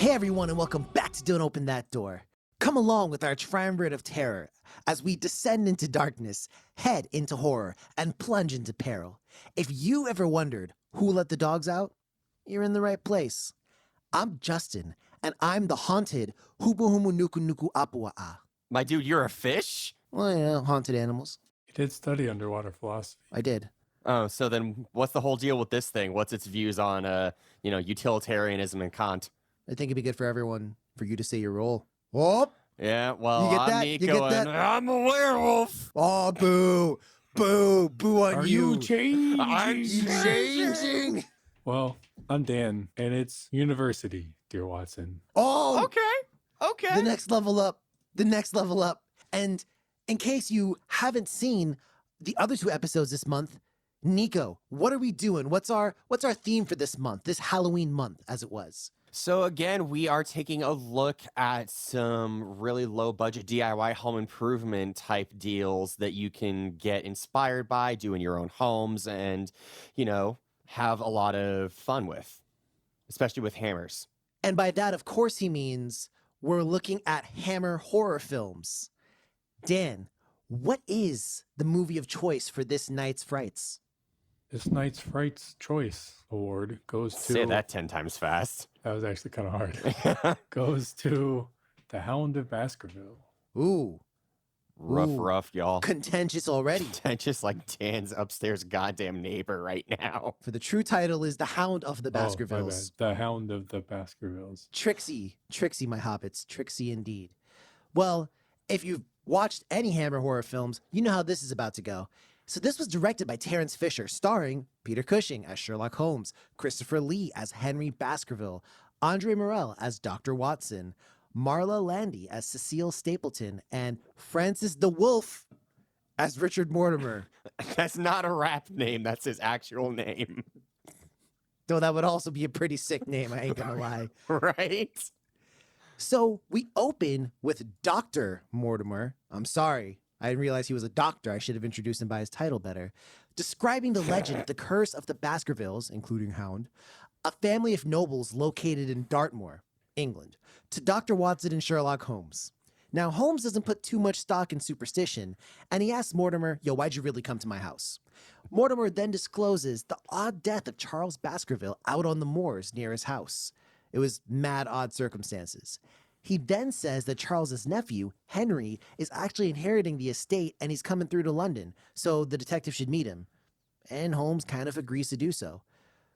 Hey everyone, and welcome back to Don't Open That Door. Come along with our triumvirate of terror as we descend into darkness, head into horror, and plunge into peril. If you ever wondered who let the dogs out, you're in the right place. I'm Justin, and I'm the haunted Hubu Humu Nuku Nuku Apua'a. My dude, you're a fish? Well, yeah, haunted animals. You did study underwater philosophy. I did. Oh, so then what's the whole deal with this thing? What's its views on, utilitarianism and Kant? I think it'd be good for everyone for you to say your role. Oh, Yeah, well, You get I'm that? You Nico, get that? and I'm a werewolf. oh, boo, boo, boo on Are you. you changing? I'm changing. Well, I'm Dan, and it's university, dear Watson. Oh, Okay. the next level up. The next level up. And in case you haven't seen the other two episodes this month, Nico, what are we doing? What's our theme for this month, this Halloween month, as it was? So again, we are taking a look at some really low budget DIY home improvement type deals that you can get inspired by, do in your own homes, and, have a lot of fun with, especially with hammers. And by that, of course, he means we're looking at Hammer horror films. Dan, what is the movie of choice for this night's frights? This night's Frights Choice Award goes to... Say that 10 times fast. That was actually kind of hard. Goes to The Hound of Baskerville. Ooh, Rough, y'all. contentious already. Contentious like Dan's upstairs goddamn neighbor right now. For the true title is The Hound of the Oh, my Baskervilles. bad. The Hound of the Baskervilles. Trixie, my hobbits, Trixie indeed. Well, if you've watched any Hammer horror films, you know how this is about to go. So this was directed by Terence Fisher, starring Peter Cushing as Sherlock Holmes, Christopher Lee as Henry Baskerville, Andre Morell as Dr. Watson, Marla Landy as Cecile Stapleton, and Francis the Wolf as Richard Mortimer. That's not a rap name. That's his actual name. Though that would also be a pretty sick name, I ain't gonna lie. Right? So we open with Dr. Mortimer. I'm sorry, I didn't realize he was a doctor. I should have introduced him by his title better. Describing the legend, the curse of the Baskervilles, including Hound, a family of nobles located in Dartmoor, England, to Dr. Watson and Sherlock Holmes. Now, Holmes doesn't put too much stock in superstition, and he asks Mortimer, yo, why'd you really come to my house? Mortimer then discloses the odd death of Charles Baskerville out on the moors near his house. It was mad odd circumstances. He then says that Charles's nephew, Henry, is actually inheriting the estate and he's coming through to London, so the detective should meet him. And Holmes kind of agrees to do so.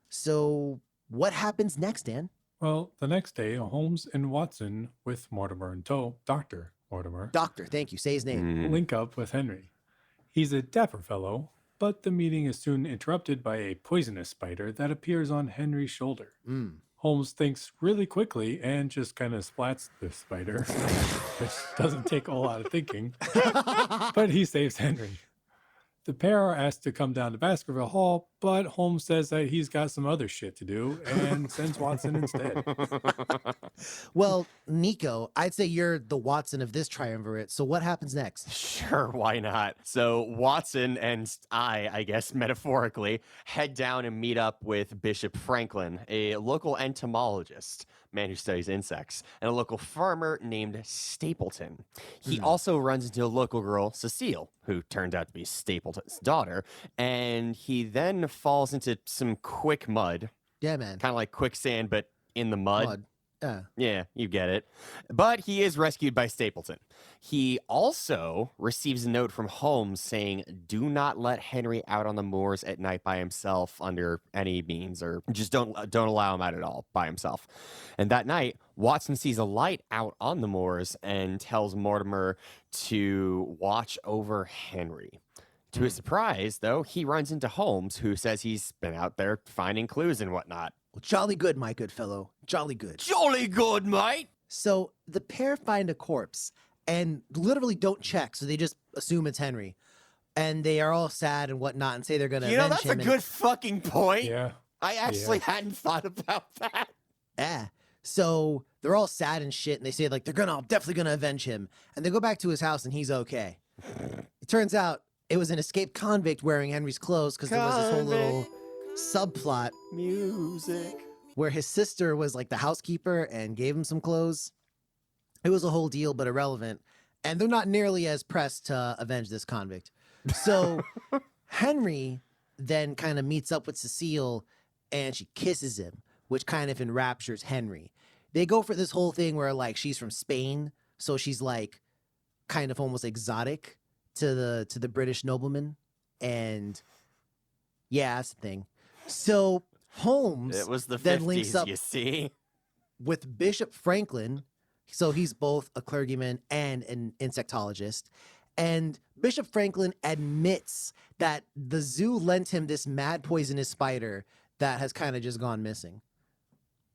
So what happens next, Dan? Well, the next day, Holmes and Watson, with Mortimer in tow, Dr. Mortimer, Doctor, thank you. Say his name. link up with Henry. He's a dapper fellow, but the meeting is soon interrupted by a poisonous spider that appears on Henry's shoulder. Holmes thinks really quickly and just kind of splats the spider, which doesn't take a whole lot of thinking, but he saves Henry. The pair are asked to come down to Baskerville Hall, but Holmes says that he's got some other shit to do and sends Watson instead. Well, Nico, I'd say you're the Watson of this triumvirate, so what happens next? Sure, why not? So Watson and I guess metaphorically, head down and meet up with Bishop Franklin, a local entomologist, man who studies insects, and a local farmer named Stapleton. He also runs into a local girl, Cecile, who turned out to be Stapleton's daughter, and he then falls into some quick mud, Yeah, man. kind of like quicksand, but in the mud. Yeah. Yeah, you get it. But he is rescued by Stapleton. He also receives a note from Holmes saying, do not let Henry out on the moors at night by himself under any means, or just don't allow him out at all by himself. And that night, Watson sees a light out on the moors and tells Mortimer to watch over Henry. To his surprise, though, he runs into Holmes, who says he's been out there finding clues and whatnot. Well, jolly good, my good fellow. Jolly good. Jolly good, mate! So the pair find a corpse and literally don't check, so they just assume it's Henry. And they are all sad and whatnot and say they're going to avenge That's a him. good fucking point. Yeah. I actually hadn't thought about that. Yeah. So they're all sad and shit, and they say, like, they're definitely gonna avenge him. And they go back to his house, and he's okay. It turns out it was an escaped convict wearing Henry's clothes, because there was this whole little subplot. Music. where his sister was like the housekeeper and gave him some clothes. It was a whole deal, but irrelevant. And they're not nearly as pressed to avenge this convict. So Henry then kind of meets up with Cecile and she kisses him, which kind of enraptures Henry. They go for this whole thing where like she's from Spain, so she's like kind of almost exotic to the British nobleman. And yeah, that's the thing. So Holmes It was the then links 50s, up you see. with Bishop Franklin. So he's both a clergyman and an insectologist. And Bishop Franklin admits that the zoo lent him this mad poisonous spider that has kind of just gone missing.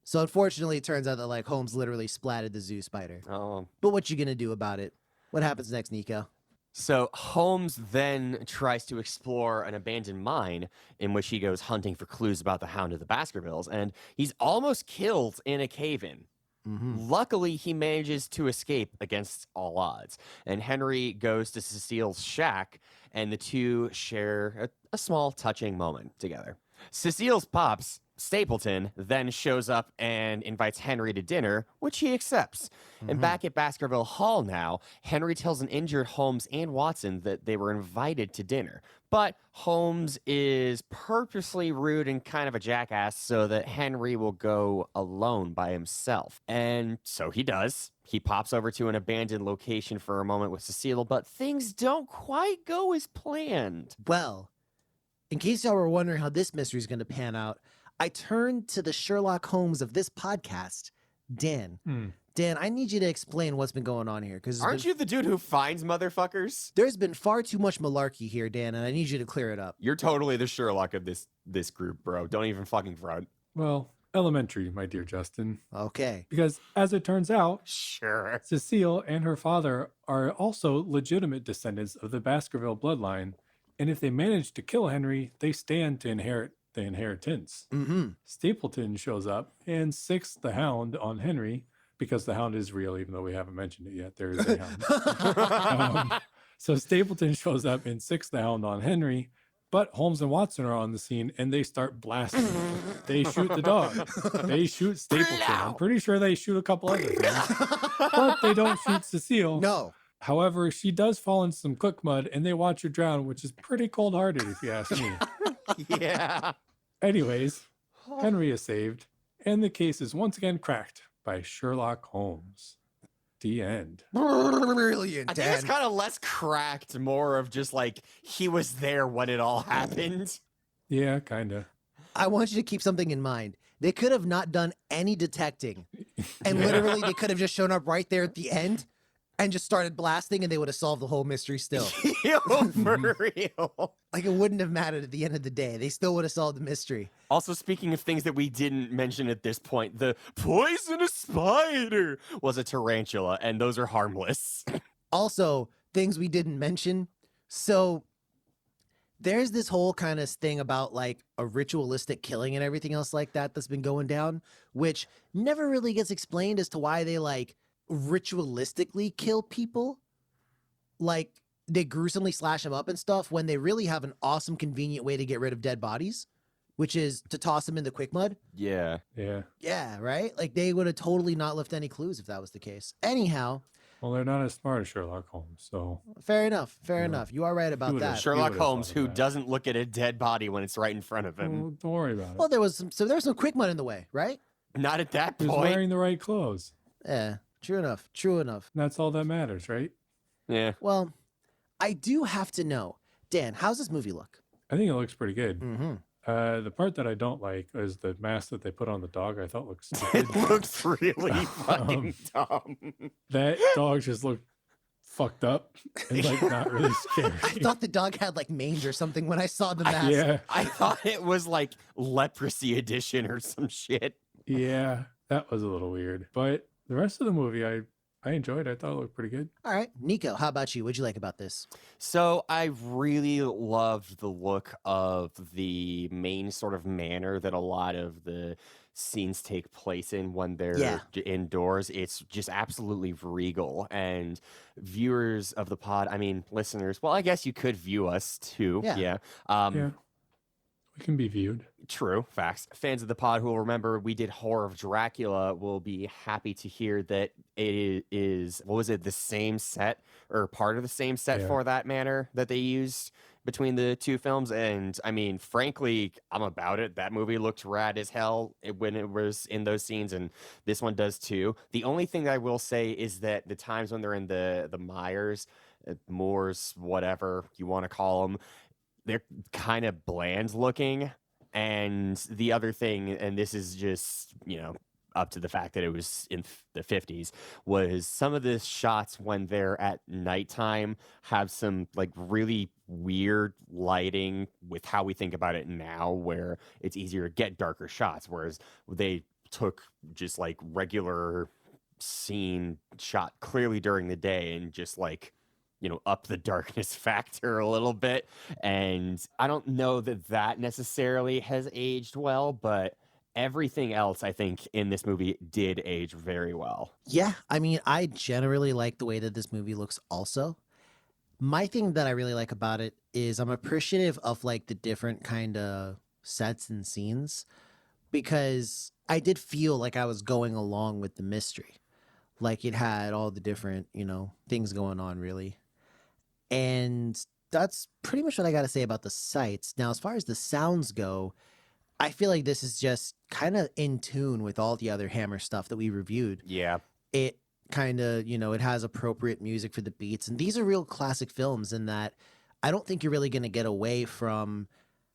So unfortunately, it turns out that like Holmes literally splatted the zoo spider. Oh. But what you gonna do about it? What happens next, Nico? So Holmes then tries to explore an abandoned mine in which he goes hunting for clues about the Hound of the Baskervilles, and he's almost killed in a cave-in. Luckily, he manages to escape against all odds, and Henry goes to Cecile's shack, and the two share a small, touching moment together. Cecile's pops, Stapleton, then shows up and invites Henry to dinner, which he accepts. And back at Baskerville Hall now, Henry tells an injured Holmes and Watson that they were invited to dinner. But Holmes is purposely rude and kind of a jackass so that Henry will go alone by himself. And so he does. He pops over to an abandoned location for a moment with Cecile, but things don't quite go as planned. Well, in case y'all were wondering how this mystery is going to pan out, I turned to the Sherlock Holmes of this podcast, Dan. Dan, I need you to explain what's been going on here. Because Aren't you the dude who finds motherfuckers? There's been far too much malarkey here, Dan, and I need you to clear it up. You're totally the Sherlock of this group, bro. Don't even fucking front. Well, elementary, my dear Justin. Okay. Because as it turns out, Sure. Cecile and her father are also legitimate descendants of the Baskerville bloodline. And if they manage to kill Henry, they stand to inherit the inheritance. Stapleton shows up and sicks the Hound on Henry, because the Hound is real, even though we haven't mentioned it yet. There is a Hound. So Stapleton shows up and sicks the Hound on Henry, but Holmes and Watson are on the scene and they start blasting. They shoot the dog. They shoot Stapleton. I'm pretty sure they shoot a couple other things, but they don't shoot Cecile. No. However, she does fall into some cook mud and they watch her drown, which is pretty cold-hearted if you ask me. Yeah. Anyways, Henry is saved and the case is once again cracked by Sherlock Holmes. The end. Brilliant, I think Dan. it's kind of less cracked, more of just like he was there when it all happened. Yeah, kind of. I want you to keep something in mind. They could have not done any detecting. And literally, they could have just shown up right there at the end and just started blasting and they would have solved the whole mystery still. Yo, for real. Like, it wouldn't have mattered at the end of the day. They still would have solved the mystery. Also, speaking of things that we didn't mention at this point, the poisonous spider was a tarantula, and those are harmless. Also, things we didn't mention. So there's this whole kind of thing about like a ritualistic killing and everything else like that that's been going down, which never really gets explained as to why they like ritualistically kill people. Like they gruesomely slash them up and stuff when they really have an awesome, convenient way to get rid of dead bodies, which is to toss them in the quick mud. Yeah. Yeah. Yeah, right? Like they would have totally not left any clues if that was the case. Anyhow, Well, they're not as smart as Sherlock Holmes, so fair enough. Fair enough. You are right about would've that. Sure Sherlock would've Holmes, thought of who that. doesn't look at a dead body when it's right in front of him. well, don't worry about it. Well, there was some quick mud in the way, right? Not at that He was point. wearing the right clothes. Yeah, true enough. True enough. And that's all that matters, right? Yeah. Well, I do have to know, Dan, how's this movie look? I think it looks pretty good. Mm-hmm. The part that I don't like is the mask that they put on the dog. I thought looked stupid. It looks really fucking dumb. That dog just looked fucked up and like not really scary. I thought the dog had like mange or something when I saw the mask. Yeah, I thought it was like leprosy edition or some shit. yeah, that was a little weird. But the rest of the movie, I enjoyed. I thought it looked pretty good. All right, Nico, how about you? What'd you like about this? So I really loved the look of the main sort of manor that a lot of the scenes take place in when they're Yeah. indoors. It's just absolutely regal. And viewers of the pod, I mean, listeners, well, I guess you could view us too. Yeah. Yeah. Yeah. We can be viewed. True, facts. Fans of the pod who will remember we did Horror of Dracula will be happy to hear that it is, what was it, the same set or part of the same set Yeah. for that manner that they used between the two films. And I mean, frankly, I'm about it. That movie looked rad as hell when it was in those scenes, and this one does too. The only thing that I will say is that the times when they're in the Myers, Moors, whatever you want to call them, they're kind of bland looking. And the other thing, and this is just, up to the fact that it was in the 50s, was some of the shots when they're at nighttime have some like really weird lighting with how we think about it now, where it's easier to get darker shots, whereas they took just like regular scene shot clearly during the day and just like up the darkness factor a little bit. And I don't know that necessarily has aged well, but everything else I think in this movie did age very well. Yeah, I mean, I generally like the way that this movie looks also. My thing that I really like about it is I'm appreciative of like the different kind of sets and scenes, because I did feel like I was going along with the mystery. Like it had all the different, things going on really. And that's pretty much what I got to say about the sights. Now, as far as the sounds go, I feel like this is just kind of in tune with all the other Hammer stuff that we reviewed. Yeah. It kind of, it has appropriate music for the beats. And these are real classic films in that I don't think you're really going to get away from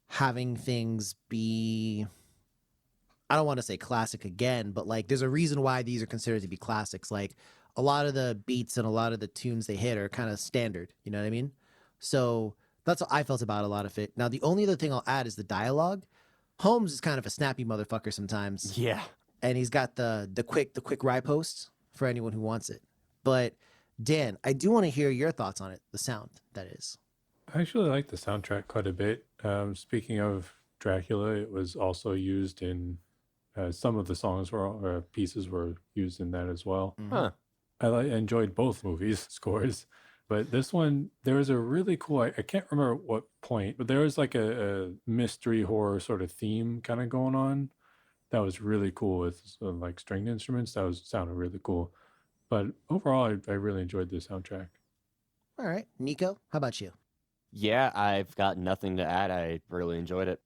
having things be, I don't want to say classic again, but like there's a reason why these are considered to be classics. Like a lot of the beats and a lot of the tunes they hit are kind of standard. You know what I mean? So that's what I felt about a lot of it. Now, the only other thing I'll add is the dialogue. Holmes is kind of a snappy motherfucker sometimes. Yeah. And he's got the quick rye post for anyone who wants it. But Dan, I do want to hear your thoughts on it. The sound, that is. I actually like the soundtrack quite a bit. Speaking of Dracula, it was also used in some of the songs or pieces were used in that as well. Huh. I enjoyed both movies' scores, but this one, there was a really cool, I can't remember at what point, but there was like a mystery horror sort of theme kind of going on that was really cool with like stringed instruments. That sounded really cool. But overall, I really enjoyed the soundtrack. All right. Nico, how about you? Yeah, I've got nothing to add. I really enjoyed it.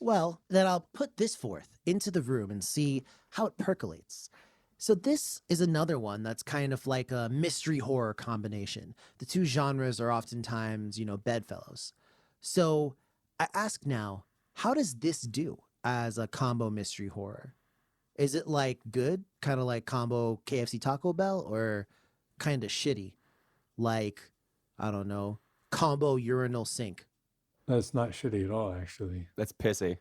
Well, then I'll put this forth into the room and see how it percolates. So this is another one that's kind of like a mystery horror combination. The two genres are oftentimes, bedfellows. So I ask now, how does this do as a combo mystery horror? Is it like good, kind of like combo KFC Taco Bell, or kind of shitty, like, I don't know, combo urinal sink? That's not shitty at all, actually. That's pissy.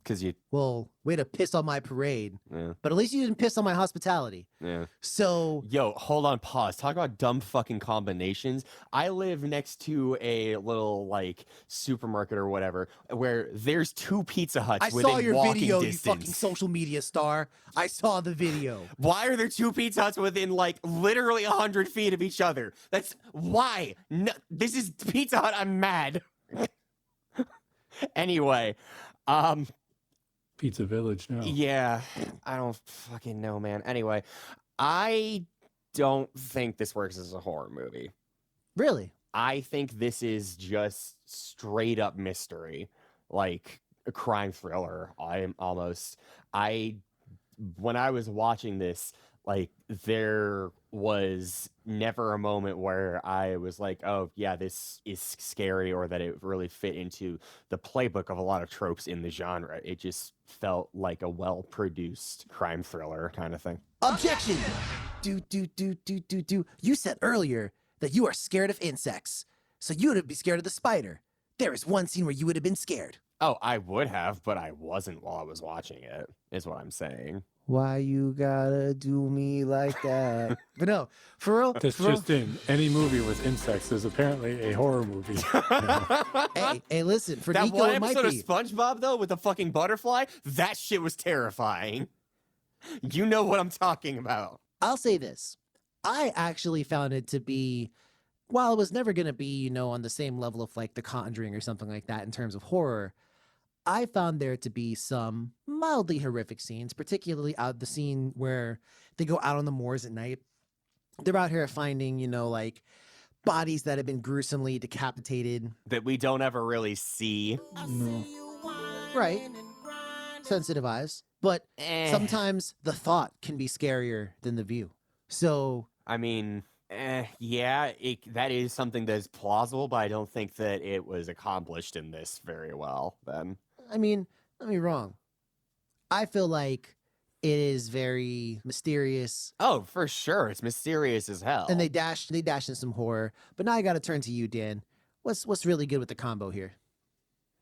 Because Well, way to piss on my parade. Yeah. But at least you didn't piss on my hospitality. Yeah. So, Yo, hold on, pause. Talk about dumb fucking combinations. I live next to a little like supermarket or whatever where there's 2 Pizza Huts I within saw your walking video, distance. you fucking social media star. I saw the video. Why are there 2 Pizza Huts within like literally 100 feet of each other? That's why. No, this is Pizza Hut. I'm mad. Anyway, Pizza Village now. yeah, I don't fucking know, man. Anyway, I don't think this works as a horror movie. Really? I think this is just straight up mystery, like a crime thriller. When I was watching this, like there was never a moment where I was like, oh yeah, this is scary, or that it really fit into the playbook of a lot of tropes in the genre. It just felt like a well-produced crime thriller kind of thing. Objection! Do. You said earlier that you are scared of insects, so you would be scared of the spider. There is one scene where you would have been scared. Oh, I would have, but I wasn't while I was watching it, is what I'm saying. Why you gotta do me like that? But no, for real. That's for real. just in any movie with insects is apparently a horror movie. Hey, listen, for That Nico, one it might episode of be. SpongeBob, though, with the fucking butterfly, that shit was terrifying. You know what I'm talking about. I'll say this. I actually found it to be while it was never going to be, on the same level of like The Conjuring or something like that in terms of horror, I found there to be some mildly horrific scenes, particularly out the scene where they go out on the moors at night. They're out here finding, like bodies that have been gruesomely decapitated. That we don't ever really see. No. Right. Sensitive eyes. But sometimes the thought can be scarier than the view. So, I mean, yeah, that is something that's plausible, but I don't think that it was accomplished in this very well then. I mean, don't get me wrong. I feel like it is very mysterious. Oh, for sure. It's mysterious as hell. And they dash in some horror. But now I got to turn to you, Dan. What's really good with the combo here?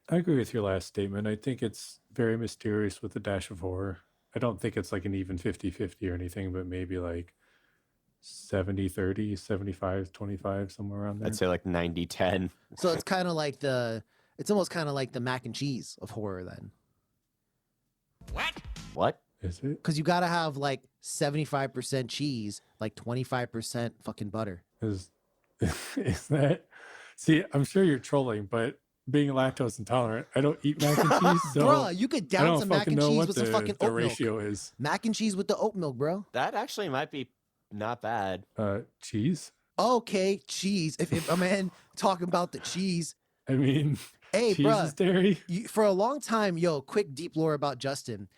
I agree with your last statement. I think it's very mysterious with a dash of horror. I don't think it's like an even 50-50 or anything, but maybe like 70-30, 75-25, somewhere around there. I'd say like 90-10. So it's kind of like it's almost kind of like the mac and cheese of horror then. What? Is it? Because you got to have like 75% cheese, like 25% fucking butter. Is that? See, I'm sure you're trolling, but being lactose intolerant, I don't eat mac and cheese. So Bruh, you could down some mac and cheese with some fucking the oat milk. ratio is. Mac and cheese with the oat milk, bro. That actually might be not bad. Cheese? Okay, cheese. If a man talking about the cheese. I mean, Hey, cheese bruh. is dairy. For a long time, quick deep lore about Justin.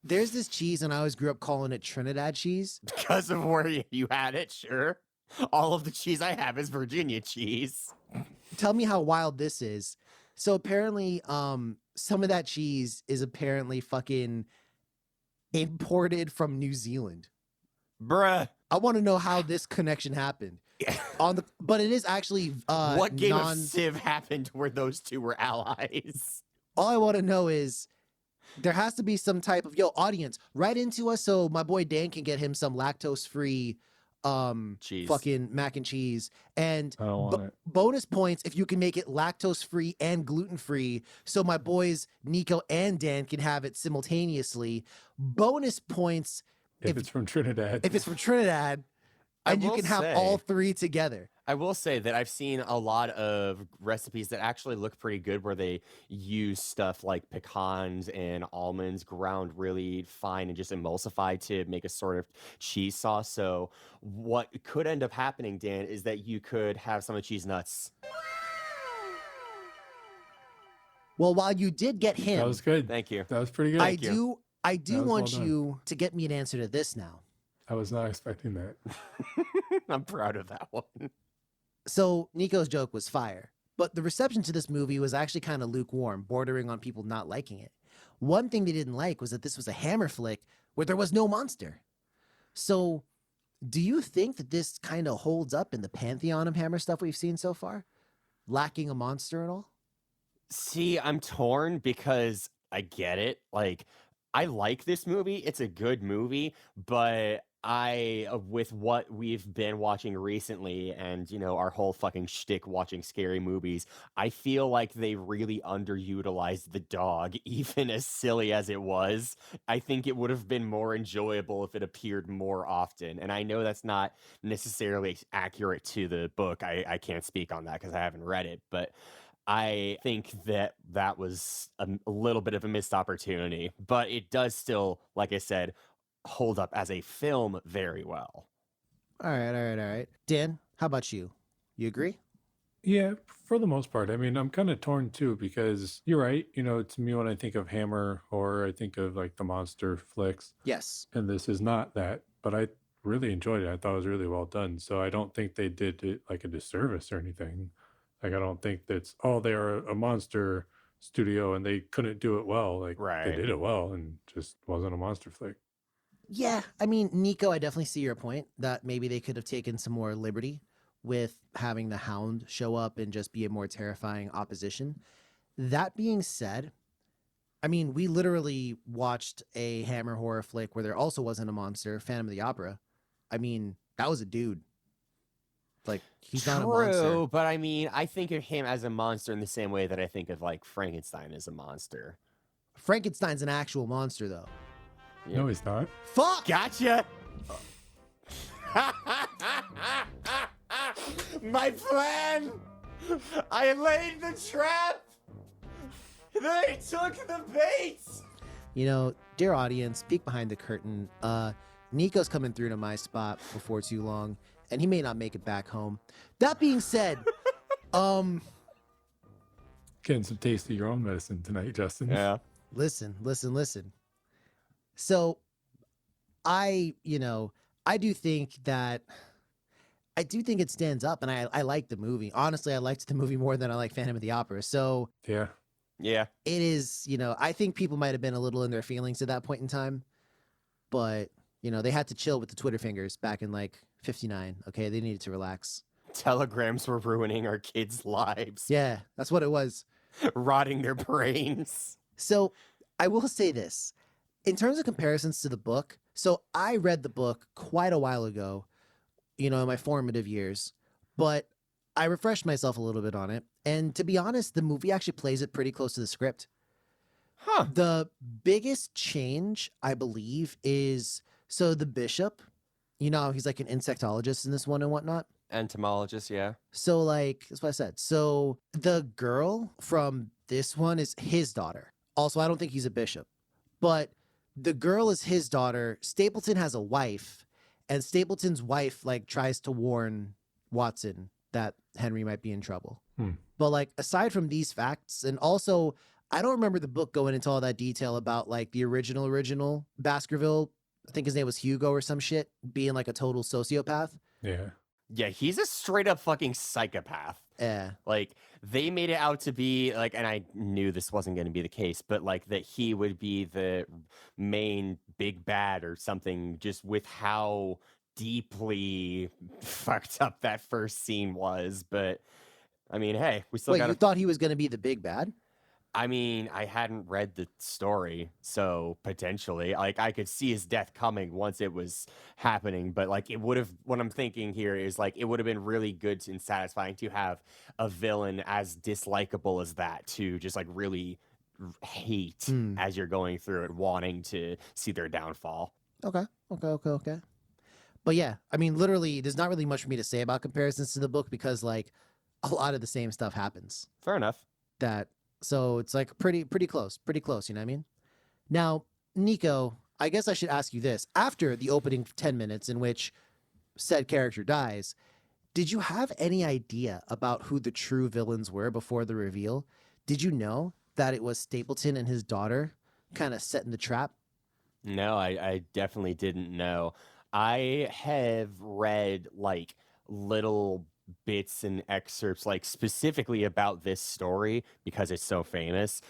There's this cheese, and I always grew up calling it Trinidad cheese. Because of where you had it, sure. All of the cheese I have is Virginia cheese. Tell me how wild this is. So apparently, some of that cheese is apparently fucking imported from New Zealand. Bruh. I want to know how this connection happened. But it is actually what game of Civ happened where those two were allies? All I want to know is there has to be some type of audience, write into us so my boy Dan can get him some lactose-free cheese. Fucking mac and cheese. And I don't want it. bonus points if you can make it lactose-free and gluten-free so my boys Nico and Dan can have it simultaneously. Bonus points If it's from Trinidad. if it's from Trinidad, and you can have all three together. I will say that I've seen a lot of recipes that actually look pretty good where they use stuff like pecans and almonds ground really fine and just emulsified to make a sort of cheese sauce. So what could end up happening, Dan, is that you could have some of the cheese nuts. Well, while you did get him, That was good. Thank you. That was pretty good. I do That was want well done. you to get me an answer to this now. I was not expecting that. I'm proud of that one. So Nico's joke was fire, but the reception to this movie was actually kind of lukewarm, bordering on people not liking it. One thing they didn't like was that this was a Hammer flick where there was no monster. So do you think that this kind of holds up in the pantheon of Hammer stuff we've seen so far? Lacking a monster at all? See, I'm torn because I get it. Like, I like this movie. It's a good movie, but with what we've been watching recently and, our whole fucking shtick watching scary movies, I feel like they really underutilized the dog, even as silly as it was. I think it would have been more enjoyable if it appeared more often. And I know that's not necessarily accurate to the book. I can't speak on that because I haven't read it, but I think that was a little bit of a missed opportunity, but it does still, like I said, hold up as a film very well. All right. Dan, how about you? You agree? Yeah, for the most part. I mean, I'm kind of torn too because you're right. To me, when I think of Hammer horror, I think of like the monster flicks. Yes. And this is not that, but I really enjoyed it. I thought it was really well done. So I don't think they did it like a disservice or anything. Like, I don't think that's, they're a monster studio and they couldn't do it well. Like, Right. They did it well and just wasn't a monster flick. Yeah, I mean, Nico, I definitely see your point that maybe they could have taken some more liberty with having the Hound show up and just be a more terrifying opposition. That being said, I mean, we literally watched a Hammer horror flick where there also wasn't a monster, Phantom of the Opera. I mean, that was a dude. Like, he's not a monster. True, but I mean, I think of him as a monster in the same way that I think of, like, Frankenstein as a monster. Frankenstein's an actual monster, though. No, he's not. Fuck! Gotcha! My plan! I laid the trap! They took the bait! You know, dear audience, peek behind the curtain. Nico's coming through to my spot before too long, and he may not make it back home. That being said, Getting some taste of your own medicine tonight, Justin. Yeah. listen. So I do think it stands up, and I like the movie. Honestly, I liked the movie more than I like Phantom of the Opera. So Yeah. Yeah. it is, I think people might have been a little in their feelings at that point in time, but they had to chill with the Twitter fingers back in like 59. Okay. They needed to relax. Telegrams were ruining our kids' lives, Yeah, that's what it was. rotting their brains. So I will say this in terms of comparisons to the book. So I read the book quite a while ago, in my formative years, but I refreshed myself a little bit on it. And to be honest, the movie actually plays it pretty close to the script. Huh. The biggest change, I believe, is so the bishop, he's like an insectologist in this one and whatnot. Entomologist, yeah. So, like, that's what I said. So the girl from this one is his daughter. Also, I don't think he's a bishop, but the girl is his daughter. Stapleton has a wife, and Stapleton's wife, like, tries to warn Watson that Henry might be in trouble. But, like, aside from these facts, and also, I don't remember the book going into all that detail about, like, the original Baskerville. I think his name was Hugo or some shit, being, like, a total sociopath. Yeah. Yeah, he's a straight up fucking psychopath. Yeah. Like, they made it out to be, like, and I knew this wasn't going to be the case, but, like, that he would be the main big bad or something, just with how deeply fucked up that first scene was. But, I mean, hey, we still Wait, got you thought he was going to be the big bad? I mean, I hadn't read the story, so potentially, like, I could see his death coming once it was happening, but, like, it would have, what I'm thinking here is, like, it would have been really good and satisfying to have a villain as dislikable as that, to just, like, really hate as you're going through it, wanting to see their downfall. Okay. But yeah, I mean, literally, there's not really much for me to say about comparisons to the book because, like, a lot of the same stuff happens. Fair enough. So it's like pretty close, you know what I mean? Now, Nico, I guess I should ask you this. After the opening 10 minutes in which said character dies, did you have any idea about who the true villains were before the reveal? Did you know that it was Stapleton and his daughter kind of setting the trap? No, I definitely didn't know. I have read, like, little bits and excerpts, like, specifically about this story because it's so famous,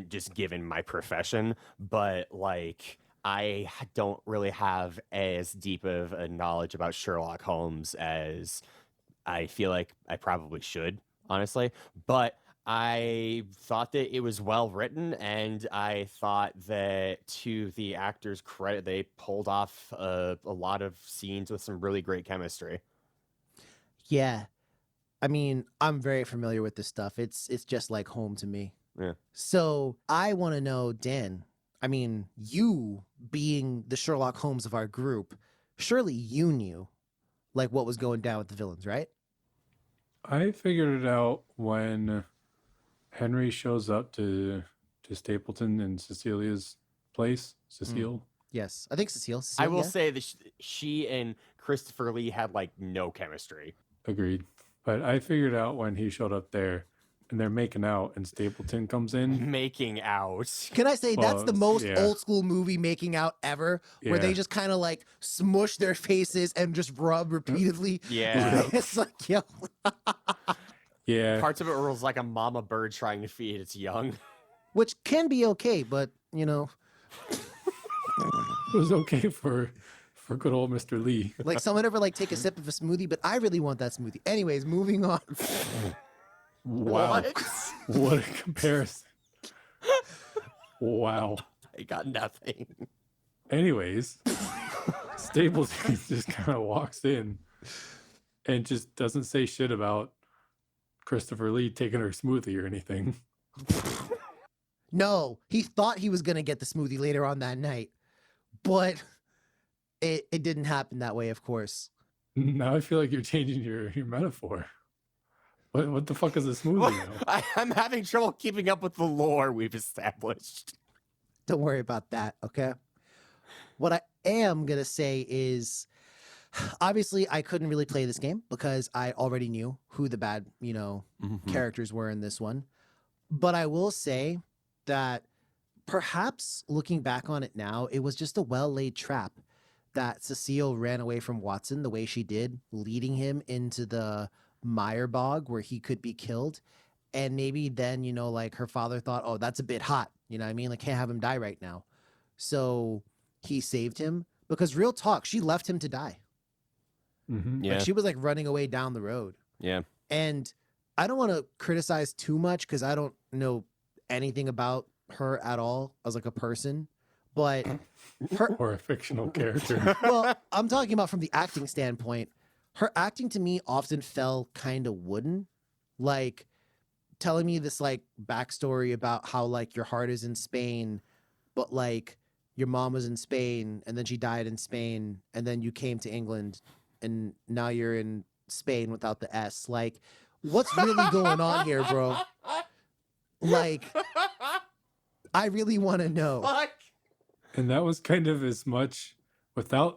just given my profession, but, like, I don't really have as deep of a knowledge about Sherlock Holmes as I feel like I probably should, honestly. But I thought that it was well written, and I thought that, to the actors' credit, they pulled off a lot of scenes with some really great chemistry. Yeah. I mean, I'm very familiar with this stuff. It's just like home to me. Yeah. So I want to know, Dan, I mean, you being the Sherlock Holmes of our group, surely you knew, like, what was going down with the villains, right? I figured it out when Henry shows up to Stapleton and Cecilia's place. Cecile. Yes. I think Cecile I will yeah. say that she and Christopher Lee had, like, no chemistry. Agreed. But I figured out when he showed up there and they're making out and Stapleton comes in. Making out. Can I say that's the most yeah. old school movie making out ever, where they Yeah. just kind of like smush their faces and just rub repeatedly? Yeah. It's like, yo. Yeah. Parts of it was like a mama bird trying to feed its young. Which can be okay, but, It was okay for good old Mr. Lee. like someone ever like take a sip of a smoothie, but I really want that smoothie. Anyways, moving on. Wow. What a comparison. Wow. I got nothing. Anyways, Stapleton just kind of walks in and just doesn't say shit about Christopher Lee taking her smoothie or anything. No, he thought he was going to get the smoothie later on that night, but it didn't happen that way, of course. Now I feel like you're changing your metaphor. What the fuck is a smoothie now? I'm having trouble keeping up with the lore we've established. Don't worry about that, okay? What I am going to say is, obviously, I couldn't really play this game because I already knew who the bad, characters were in this one. But I will say that perhaps looking back on it now, it was just a well-laid trap that Cecile ran away from Watson the way she did, leading him into the mire bog where he could be killed. And maybe then, her father thought, oh, that's a bit hot. You know what I mean? Like, can't have him die right now. So he saved him because real talk, she left him to die. Mm-hmm. Yeah. Like, she was like running away down the road. Yeah. And I don't want to criticize too much because I don't know anything about her at all as like a person, but her, Or a fictional character. well, I'm talking about from the acting standpoint. Her acting to me often fell kind of wooden, like telling me this like backstory about how like your heart is in Spain, but like your mom was in Spain and then she died in Spain and then you came to England and now you're in Spain without the S. Like, what's really going on here, bro? Like, I really want to know. Fuck. And that was kind of as much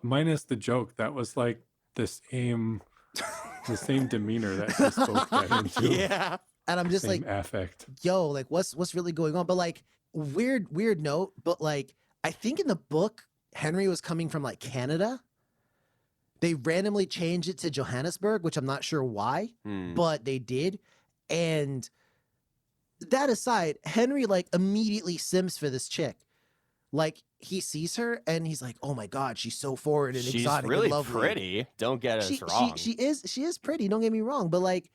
minus the joke. That was like the same demeanor that she spoke that into. Yeah. And I'm just Same like, affect. yo, like what's really going on? But like weird note, but like I think in the book, Henry was coming from like Canada. They randomly changed it to Johannesburg, which I'm not sure why, but they did. And that aside, Henry like immediately sims for this chick. Like he sees her and he's like, "Oh my God, she's so forward and She's exotic really and lovely." pretty. Don't get us wrong. She is pretty. Don't get me wrong, but like,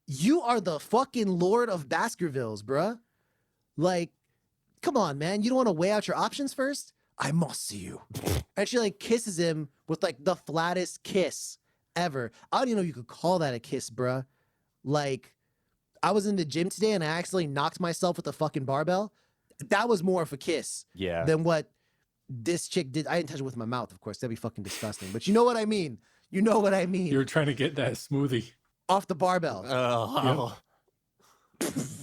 you are the fucking Lord of Baskervilles, bruh. Like, come on, man. You don't want to weigh out your options first? I must see you. And she like kisses him with like the flattest kiss ever. I don't even know if you could call that a kiss, bruh. Like, I was in the gym today and I accidentally knocked myself with a fucking barbell. That was more of a kiss Yeah. than what this chick did. I didn't touch it with my mouth, of course. That'd be fucking disgusting. But you know what I mean. You know what I mean. You were trying to get that smoothie. Off the barbell. Oh.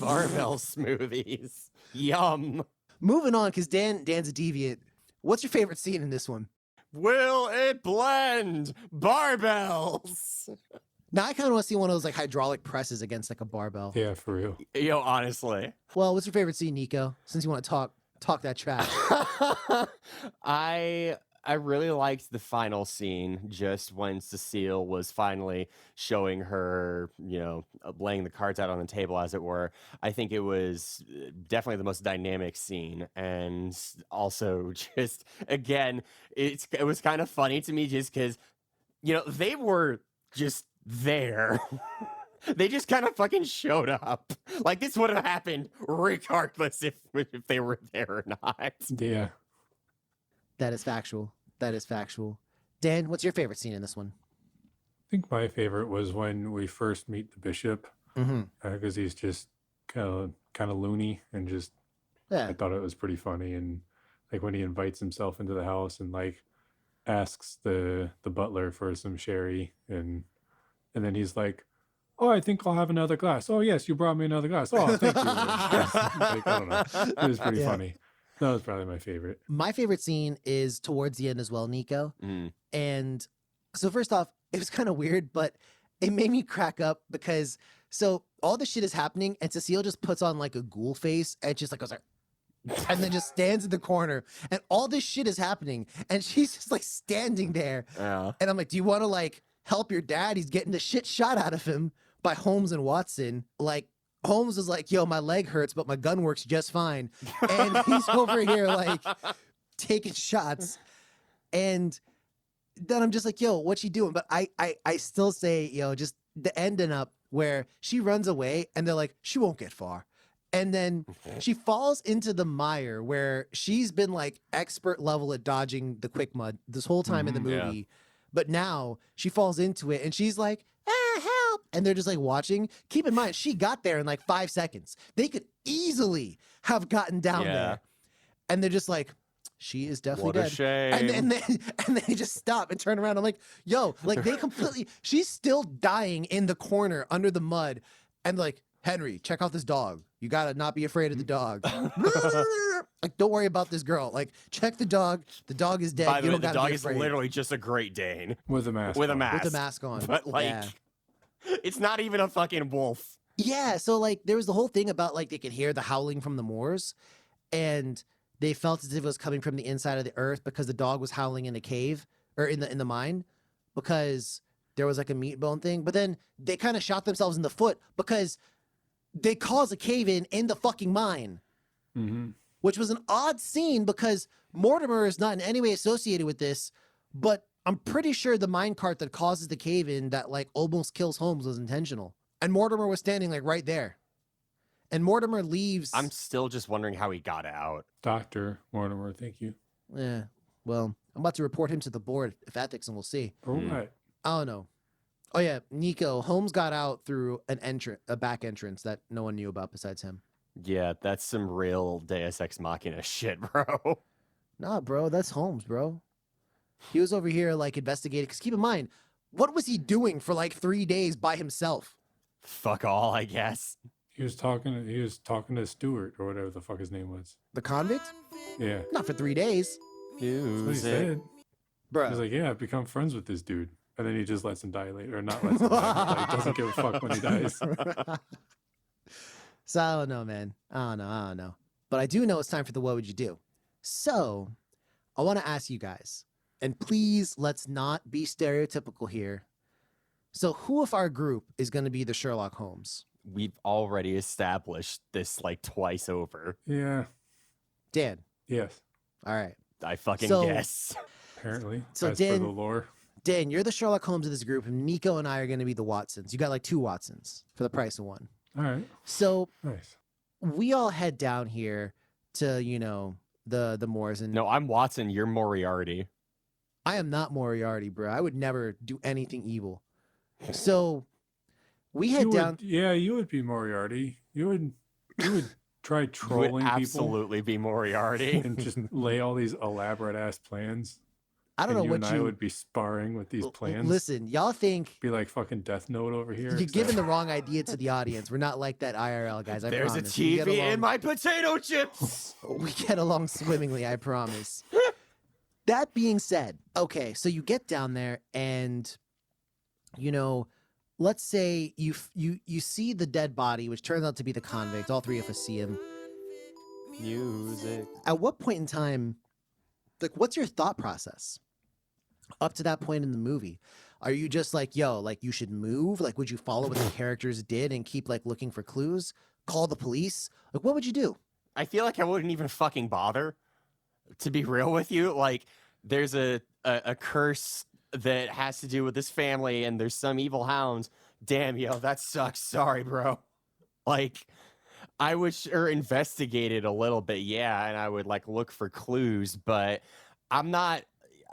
Barbell smoothies. Yum. Moving on, because Dan's a deviant. What's your favorite scene in this one? Will it blend? Barbells. Now I kind of want to see one of those like hydraulic presses against like a barbell. Yeah, for real. Yo, honestly. Well, what's your favorite scene, Nico? Since you want to talk that trash. I really liked the final scene, just when Cecile was finally showing her, laying the cards out on the table, as it were. I think it was definitely the most dynamic scene. And also just, again, it was kind of funny to me just because, they were just there. They just kind of fucking showed up. Like, this would have happened regardless if they were there or not. Yeah. That is factual. Dan, what's your favorite scene in this one? I think my favorite was when we first meet the bishop, because he's just kind of loony and just. Yeah. I thought it was pretty funny, and like when he invites himself into the house and like asks the butler for some sherry, and then he's like, "Oh, I think I'll have another glass. Oh yes, you brought me another glass. Oh, thank you." Like, I don't know. It was pretty funny. That was probably my favorite. My favorite scene is towards the end as well, Nico. And so first off, it was kind of weird, but it made me crack up because so all this shit is happening and Cecile just puts on like a ghoul face and just like goes like, and then just stands in the corner and all this shit is happening and she's just like standing there. Yeah. And I'm like, do you want to like help your dad? He's getting the shit shot out of him by Holmes and Watson. Like, Holmes is like, yo, my leg hurts, but my gun works just fine. And he's over here like taking shots. And then I'm just like, yo, what's she doing? But I still say, just the ending up where she runs away and they're like, she won't get far. And then she falls into the mire where she's been like expert level at dodging the quick mud this whole time in the movie. Yeah. But now she falls into it and she's like, help. And they're just like watching. Keep in mind, she got there in like 5 seconds. They could easily have gotten down there. And they're just like, She is definitely What a dead. shame. And then they just stop and turn around. I'm like, yo, like they completely, she's still dying in the corner under the mud. And like, Henry, check out this dog. You gotta not be afraid of the dog. Like, don't worry about this girl. Like, check the dog. The dog is dead. By the You way, don't the gotta dog be is afraid. literally just a Great Dane. With a mask. With a on. mask. With the mask on. But like, Yeah. it's not even a fucking wolf. Yeah, so like there was the whole thing about like they could hear the howling from the moors, and they felt as if it was coming from the inside of the earth because the dog was howling in a cave or in the mine because there was like a meat bone thing. But then they kind of shot themselves in the foot because they caused a cave in the fucking mine, which was an odd scene because Mortimer is not in any way associated with this, but I'm pretty sure the mine cart that causes the cave in that like almost kills Holmes was intentional. And Mortimer was standing like right there. And Mortimer leaves. I'm still just wondering how he got out. Dr. Mortimer, thank you. Yeah. Well, I'm about to report him to the board of ethics and we'll see. All right. I don't know. Oh yeah, Nico, Holmes got out through a back entrance that no one knew about besides him. Yeah, that's some real Deus Ex Machina shit, bro. Nah, bro, that's Holmes, bro. He was over here like investigating. Because keep in mind, what was he doing for like 3 days by himself? Fuck all, I guess. He was talking to Stewart or whatever the fuck his name was. The convict? Yeah. Not for 3 days. That's what he Music. said. Bro. He was like, yeah, I've become friends with this dude. And then he just lets him die later. Or not lets him die. But, like, doesn't give a fuck when he dies. So I don't know, man. I don't know. But I do know it's time for the what would you do. So I want to ask you guys, and please let's not be stereotypical here. So who of our group is going to be the Sherlock Holmes? We've already established this like twice over. Yeah. Dan. Yes. All right. I fucking So- guess. Apparently. So as Dan- per the lore. Dan, you're the Sherlock Holmes of this group, and Nico and I are going to be the Watsons. You got like 2 Watsons for the price of 1. All right. So Nice. we all head down here to, you know, the moors, and No, I'm Watson. You're Moriarty. I am not Moriarty, bro. I would never do anything evil. So we head You down. would, yeah, you would be Moriarty. You would try You would trolling people absolutely be Moriarty. and just lay all these elaborate ass plans. I don't know you what and I would be sparring with these plans. Listen, y'all think Be like fucking Death Note over here. you're except- giving the wrong idea to the audience. We're not like that IRL, guys. I There's promise. a We get TV in along- my potato chips. We get along swimmingly, I promise. That being said, okay, so you get down there and, you know, let's say you see the dead body, which turns out to be the convict. All 3 of us see him. Music. At what point in time, like, what's your thought process up to that point in the movie? Are you just like, yo, like, you should move? Like, would you follow what the characters did and keep, like, looking for clues? Call the police? Like, what would you do? I feel like I wouldn't even fucking bother. To be real with you, like there's a curse that has to do with this family, and there's some evil hounds. Damn, yo, that sucks. Sorry, bro. Like, I would sure investigate it a little bit, yeah, and I would like look for clues, but I'm not.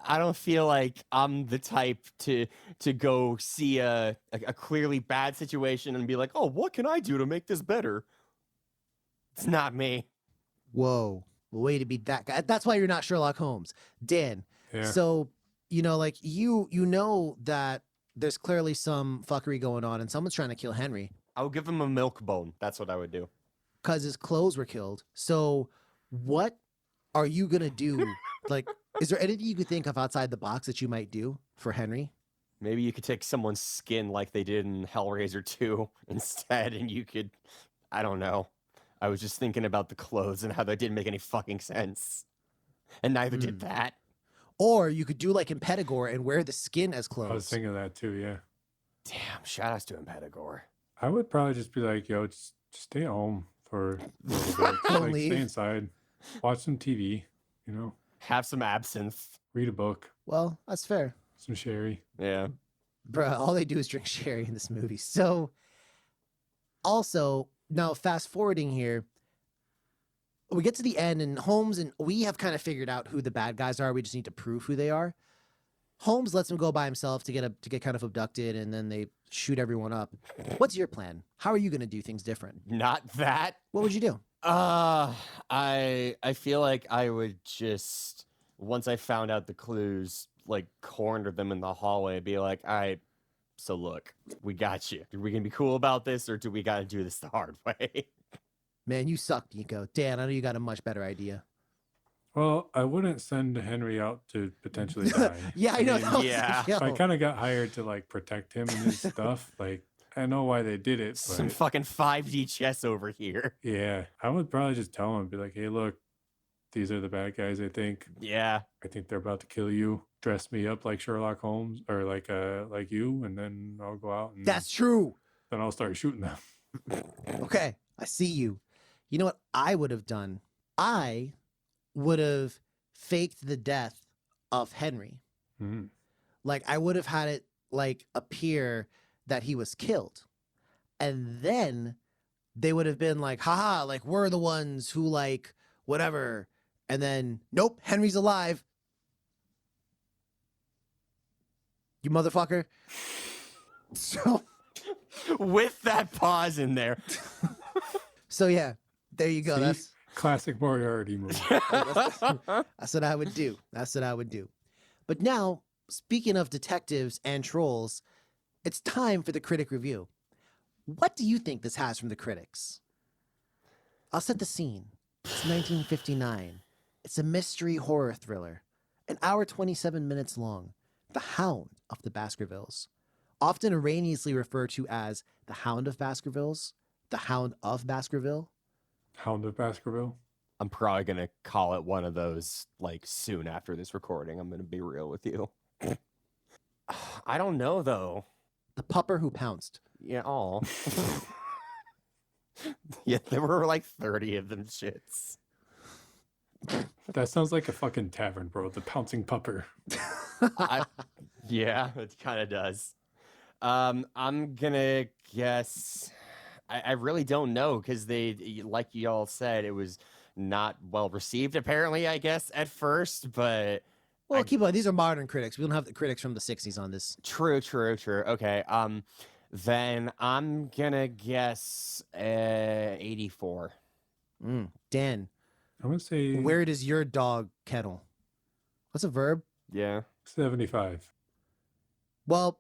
I don't feel like I'm the type to go see a clearly bad situation and be like, oh, what can I do to make this better? It's not me. Whoa, way to be that guy. That's why you're not Sherlock Holmes. Dan, Yeah. so, you know, like, you know that there's clearly some fuckery going on and someone's trying to kill Henry I would give him a milk bone. That's what I would do. because his clothes were killed. So what are you going to do? Like, is there anything you could think of outside the box that you might do for Henry? Maybe you could take someone's skin like they did in Hellraiser 2 instead, and you could, I don't know. I was just thinking about the clothes and how that didn't make any fucking sense. And neither did that. Or you could do like in Pedagore and wear the skin as I was clothes. thinking of that too, yeah. Damn, shout outs to Impetigore. I would probably just be like, yo, just stay home for a little bit. Don't Like, leave. stay inside, watch some TV, you know, Have some absinthe. read a book, Well, that's fair. some sherry. Yeah. Bruh, all they do is drink sherry in this movie. So, also, now fast forwarding here, we get to the end, and Holmes and we have kind of figured out who the bad guys are. We just need to prove who they are. Holmes lets him go by himself to get kind of abducted, and then they shoot everyone up. What's your plan? How are you going to do things different? Not that. What would you do? I feel like I would just, once I found out the clues, like corner them in the hallway, be like, all right, so look, we got you. Are we gonna be cool about this, or do we gotta do this the hard way? Man, you suck, Nico. Dan, I know you got a much better idea. Well, I wouldn't send Henry out to potentially die. Yeah, I know. mean, that was yeah. the I kill. kind of got hired to like protect him and his stuff. Like, I know why they did it, Some but fucking 5D chess over here. yeah, I would probably just tell him, be like, hey, look, these are the bad guys. I think they're about to kill you. Dress me up like Sherlock Holmes or like you, and then I'll go out and That's true. then I'll start shooting them. Okay, I see you. You know what I would have done? I would have faked the death of Henry. Mhm. Like, I would have had it like appear that he was killed. And then they would have been like, haha, like we're the ones who like whatever. And then, nope, Henry's alive. You motherfucker. So With that pause in there. so yeah, there you go. See? That's Classic Moriarty movie. that's what I would do. That's what I would do. But now, speaking of detectives and trolls, it's time for the critic review. What do you think this has from the critics? I'll set the scene. It's 1959. It's a mystery horror thriller, an hour 27 minutes long. The Hound of the Baskervilles, often erroneously referred to as the Hound of Baskervilles, the Hound of Baskerville. Hound of Baskerville. I'm probably gonna call it one of those like soon after this recording. I'm gonna be real with you. I don't know though. The Pupper Who Pounced. Yeah, all. Yeah, there were like 30 of them shits. That sounds like a fucking tavern, bro. The Pouncing Pupper. Yeah, it kind of does. I'm gonna guess. I really don't know because they, like y'all said, it was not well received. Apparently, I guess at first, but Well, keep on. These are modern critics. We don't have the critics from the 60s on this. true. Okay. Then I'm gonna guess 84. Dan, I'm gonna say where does your dog kennel? What's a verb? Yeah. 75. Well,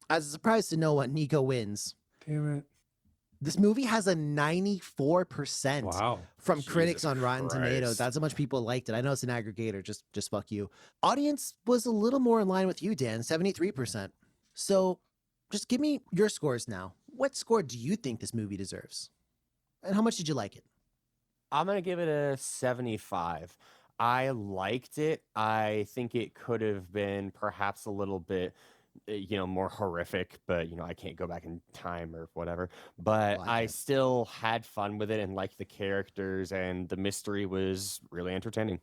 as a surprise to no one, Nico wins. Damn it. This movie has a 94% Wow. from critics Jesus on Rotten Christ. Tomatoes. That's how much people liked it. I know it's an aggregator, just fuck you. Audience was a little more in line with you, Dan, 73%. So just give me your scores now. What score do you think this movie deserves? And how much did you like it? I'm gonna give it a 75. I liked it. I think it could have been perhaps a little bit, more horrific, but I can't go back in time or whatever. But Well, I I can. still had fun with it and liked the characters, and the mystery was really entertaining.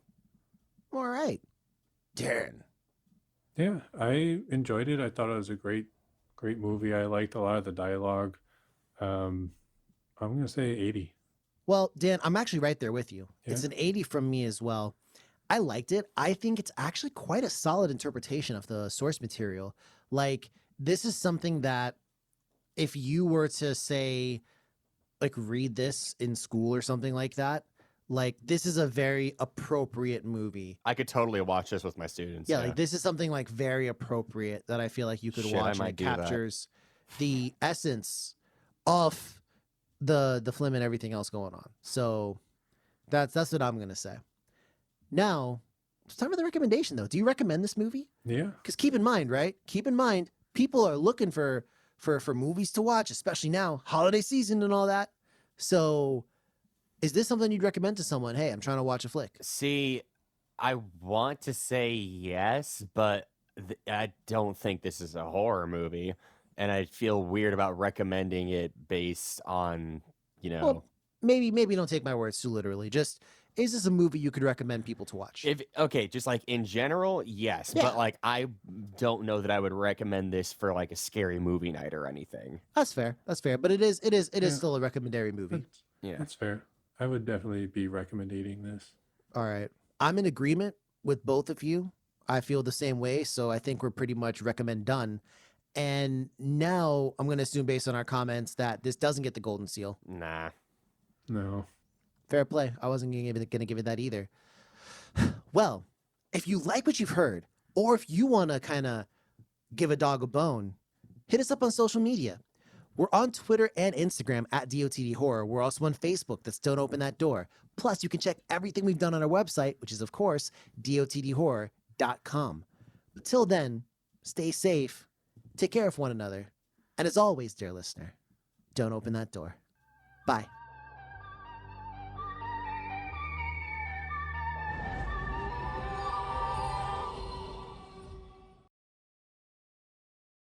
All right. Dan. Yeah, I enjoyed it. I thought it was a great movie. I liked a lot of the dialogue. I'm gonna say 80. Well, Dan, I'm actually right there with you. Yeah? It's an 80 from me as well. I liked it. I think it's actually quite a solid interpretation of the source material. Like, this is something that if you were to say, like, read this in school or something like that, like, this is a very appropriate movie. I could totally watch this with my students. Yeah, like, this is something, like, very appropriate that I feel like you could Shit, I watch, and might it do that. captures the essence of the film and everything else going on. So that's what I'm gonna say. Now it's time for the recommendation, though. Do you recommend this movie? Yeah. Because keep in mind, right? Keep in mind, people are looking for movies to watch, especially now, holiday season and all that. So, is this something you'd recommend to someone? Hey, I'm trying to watch a flick. See, I want to say yes, but I don't think this is a horror movie, and I feel weird about recommending it based on, Well, maybe don't take my words too literally. Just, is this a movie you could recommend people to watch? just like in general, yes, Yeah. but like I don't know that I would recommend this for like a scary movie night or anything. That's fair. But it is Yeah. still a recommendary movie. Yeah. That's fair. I would definitely be recommending this. All right. I'm in agreement with both of you. I feel the same way. So I think we're pretty much recommend done. And now I'm going to assume based on our comments that this doesn't get the golden seal. Nah. No. Fair play. I wasn't going to give it that either. Well, if you like what you've heard, or if you want to kind of give a dog a bone, hit us up on social media. We're on Twitter and Instagram at DOTD Horror. We're also on Facebook. That's Don't Open That Door. Plus, you can check everything we've done on our website, which is, of course, dotdhorror.com. Until then, stay safe, take care of one another, and as always, dear listener, don't open that door. Bye.